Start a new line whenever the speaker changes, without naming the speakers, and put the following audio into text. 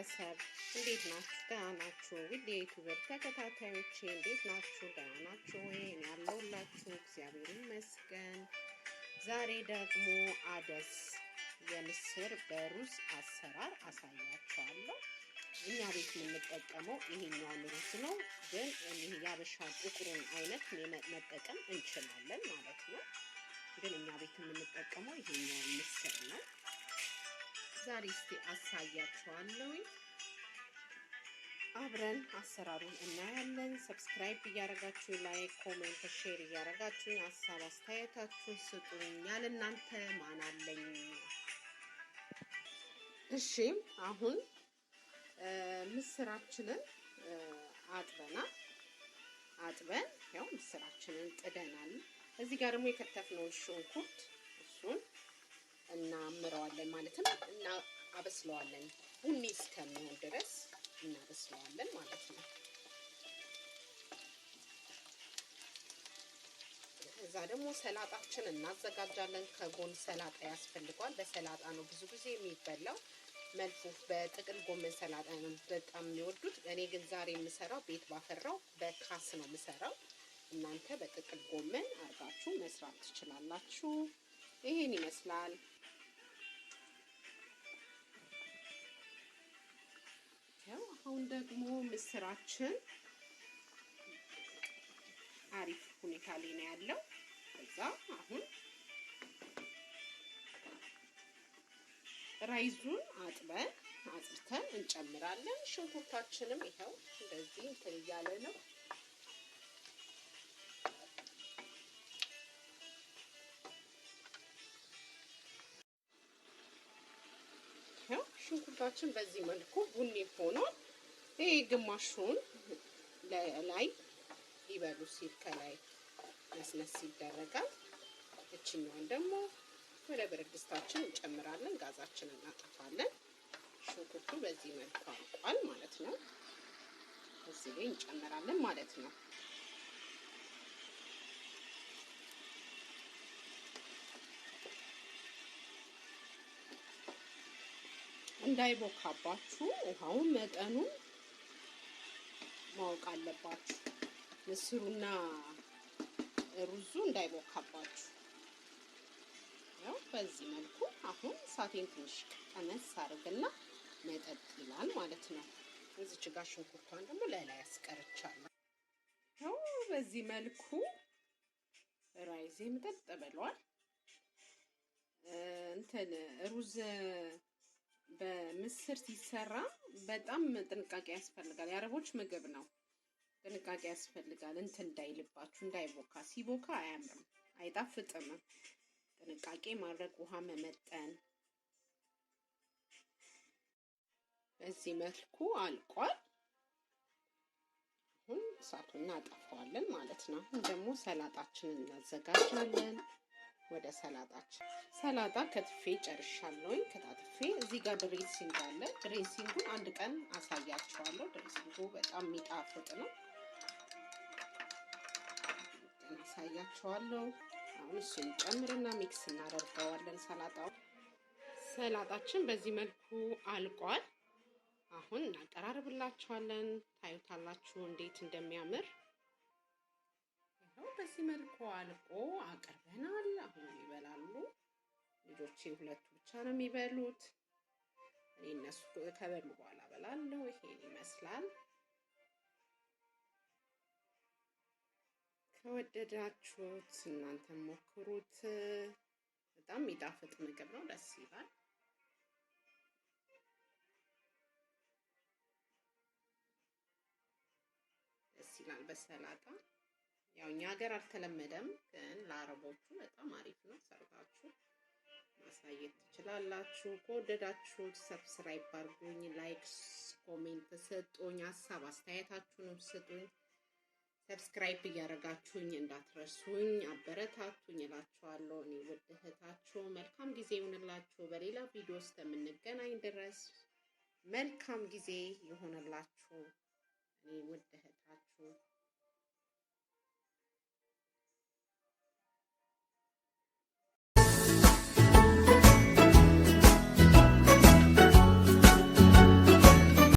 ቤተሰብ እንዴት ናችሁ? ደህና ናችሁ? ውድ የዩቲዩበር ተከታታዮቼ እንዴት ናችሁ? ደህና ናችሁ ወይ? እኔ ያለሁላችሁ እግዚአብሔር ይመስገን። ዛሬ ደግሞ አደስ የምስር በሩዝ አሰራር አሳያችኋለሁ። እኛ ቤት የምንጠቀመው ይሄኛውን ሩዝ ነው፣ ግን ይሄ ያበሻ ጥቁሩን አይነት መጠቀም እንችላለን ማለት ነው። ግን እኛ ቤት የምንጠቀመው ይሄኛውን ምስር ነው። ዛሬ እስቲ አሳያችኋለሁ። አብረን አሰራሩን እናያለን። ሰብስክራይብ እያደረጋችሁ ላይክ፣ ኮሜንት፣ ሼር እያደረጋችሁ ሀሳብ አስተያየታችሁን ስጡኝ። ያለ እናንተ ማን አለኝ? እሺ አሁን ምስራችንን አጥበን ያው ምስራችንን ጥደናል። እዚህ ጋር ደግሞ የከተፍነውን ሽንኩርት እሱን እናምረዋለን ማለትም እና አበስለዋለን። ቡኒ እስከሚሆን ድረስ እናበስለዋለን ማለት ነው። እዛ ደግሞ ሰላጣችን እናዘጋጃለን። ከጎን ሰላጣ ያስፈልገዋል። በሰላጣ ነው ብዙ ጊዜ የሚበላው። መልፉፍ በጥቅል ጎመን ሰላጣ ነው በጣም የሚወዱት። እኔ ግን ዛሬ የምሰራው ቤት ባፈራው በካስ ነው የምሰራው። እናንተ በጥቅል ጎመን አርጋችሁ መስራት ትችላላችሁ። ይሄን ይመስላል። ያው አሁን ደግሞ ምስራችን አሪፍ ሁኔታ ላይ ነው ያለው። ከዛ አሁን ራይዙን አጥብተን እንጨምራለን። ሽንኩርታችንም ይሄው እንደዚህ እንትን እያለ ነው። ሽንኩርታችን በዚህ መልኩ ቡኒ ሆኖ ይሄ ግማሹን ላይ ይበሉ ሲል ከላይ መስነስ ይደረጋል። እችኛውን ደግሞ ወደ ብረት ድስታችን እንጨምራለን። ጋዛችንን እናጠፋለን። ሽንኩርቱ በዚህ መልኩ አልቋል ማለት ነው። እዚህ ላይ እንጨምራለን ማለት ነው። እንዳይቦካባችሁ ውሃውን መጠኑን ማወቅ አለባችሁ። ምስሩና ሩዙ እንዳይቦካባችሁ። ያው በዚህ መልኩ አሁን እሳቴን ትንሽ ቀነስ አድርግና መጠጥ ይላል ማለት ነው። እዚች ጋር ሽንኩርቷን ደግሞ ለላይ ያስቀርቻለሁ። ያው በዚህ መልኩ ራይዜ መጠጥ ብሏል። እንትን ሩዝ በምስር ሲሰራ በጣም ጥንቃቄ ያስፈልጋል። የአረቦች ምግብ ነው። ጥንቃቄ ያስፈልጋል። እንትን እንዳይልባችሁ፣ እንዳይቦካ። ሲቦካ አያምርም፣ አይጣፍጥም። ጥንቃቄ ማድረግ፣ ውሃ መመጠን። በዚህ መልኩ አልቋል። አሁን እሳቱን እናጠፋዋለን ማለት ነው። አሁን ደግሞ ሰላጣችንን እናዘጋጃለን። ወደ ሰላጣ ከትፌ ጨርሻለሁኝ። ከታትፌ እዚህ ጋር ድሬሲንግ አለ። ድሬሲንጉን አንድ ቀን አሳያችኋለሁ። ድሬሲንጉ በጣም የሚጣፍጥ ነው። አሳያችኋለሁ። አሁን እሱን ጨምርና ሚክስ እናደርገዋለን። ሰላጣችን በዚህ መልኩ አልቋል። አሁን እናቀራርብላችኋለን። ታዩታላችሁ እንዴት እንደሚያምር። በዚህ መልኩ አልቆ አቅርበናል። አሁን ይበላሉ። ልጆቼ ሁለቱ ብቻ ነው የሚበሉት። እኔ እነሱ ከበሉ በኋላ በላለሁ። ይሄን ይመስላል። ከወደዳችሁት እናንተ ሞክሩት። በጣም የሚጣፍጥ ምግብ ነው። ደስ ይላል። በሰላጣ ያው እኛ ሀገር አልተለመደም፣ ግን ለአረቦቹ በጣም አሪፍ ነው። ሰርታችሁ ማሳየት ትችላላችሁ። ከወደዳችሁት ሰብስክራይብ አድርጉኝ፣ ላይክ፣ ኮሜንት ስጡኝ፣ ሀሳብ አስተያየታችሁንም ስጡኝ። ሰብስክራይብ እያደረጋችሁኝ እንዳትረሱኝ፣ አበረታቱኝ እላችኋለሁ። እኔ ውድ እህታችሁ መልካም ጊዜ ይሁንላችሁ። በሌላ ቪዲዮ ውስጥ የምንገናኝ ድረስ መልካም ጊዜ ይሁንላችሁ። እኔ ውድ እህታችሁ